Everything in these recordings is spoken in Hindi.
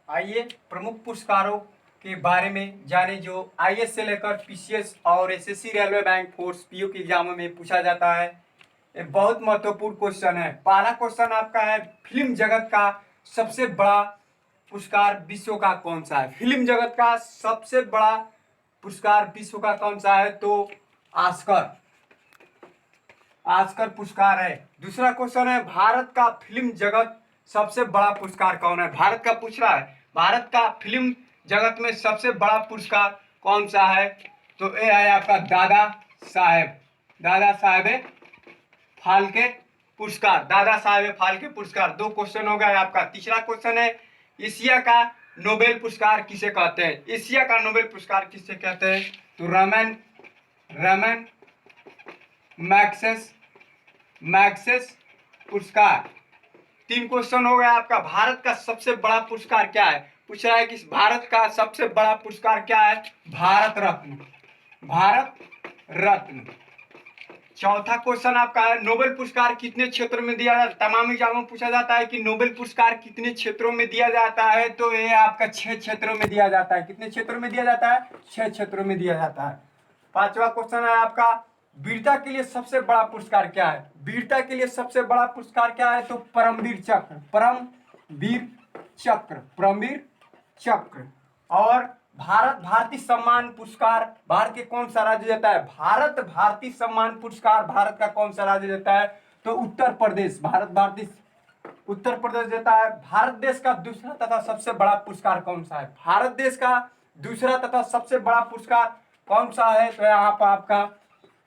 आइए प्रमुख पुरस्कारों के बारे में जाने जो आईएएस से लेकर पीसीएस और SSC, railway, bank, force, PO के एग्जामों में पूछा जाता है। ये बहुत महत्वपूर्ण क्वेश्चन है। पहला क्वेश्चन आपका है, फिल्म जगत का सबसे बड़ा पुरस्कार विश्व का कौन सा है? फिल्म जगत का सबसे बड़ा पुरस्कार विश्व का कौन सा है? तो ऑस्कर ऑस्कर पुरस्कार है। दूसरा क्वेश्चन है, भारत का फिल्म जगत सबसे बड़ा पुरस्कार कौन है? भारत का पूछ रहा है, भारत का फिल्म जगत में सबसे बड़ा पुरस्कार कौन सा है? तो ये है आपका दादा साहेब फाल्के पुरस्कार। दादा साहेब फाल्के पुरस्कार। दो क्वेश्चन हो गया आपका। तीसरा क्वेश्चन है, एशिया का नोबेल पुरस्कार किसे कहते हैं? एशिया का नोबेल पुरस्कार किसे कहते हैं? तो रमन मैग्सेस पुरस्कार। तीन क्वेश्चन हो गया आपका। भारत का सबसे बड़ा पुरस्कार क्या है? पूछ रहा है कि भारत का सबसे बड़ा पुरस्कार क्या है? भारत रत्न। चौथा क्वेश्चन आपका है, नोबेल पुरस्कार कितने क्षेत्रों में दिया जाता है? तमाम एग्जामों में पूछा जाता है कि नोबेल पुरस्कार कितने क्षेत्रों में दिया जाता है? तो ये आपका 6 क्षेत्रों में दिया जाता है। कितने क्षेत्रों में दिया जाता है? 6 क्षेत्रों में दिया जाता है। पांचवा क्वेश्चन है आपका, वीरता के लिए सबसे बड़ा पुरस्कार क्या है? वीरता के लिए सबसे बड़ा पुरस्कार क्या है? तो परमवीर चक्र। और भारतीय सम्मान पुरस्कार भारत के कौन सा राज्य देता है? भारतीय सम्मान पुरस्कार भारत का कौन सा राज्य देता है? तो उत्तर प्रदेश देता है। भारत देश का दूसरा तथा सबसे बड़ा पुरस्कार कौन सा है? भारत देश का दूसरा तथा सबसे बड़ा पुरस्कार कौन सा है? तो यहाँ पर आपका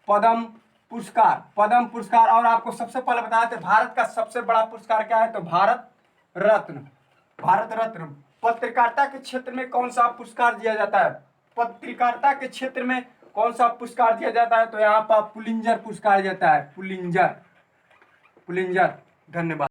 पद्म पुरस्कार। और आपको सबसे पहले बताया था भारत का सबसे बड़ा पुरस्कार क्या है? तो भारत रत्न। पत्रकारिता के क्षेत्र में कौन सा पुरस्कार दिया जाता है? पत्रकारिता के क्षेत्र में कौन सा पुरस्कार दिया जाता है? तो यहाँ पर पुलिंजर पुरस्कार दिया जाता है। पुलिंजर। धन्यवाद।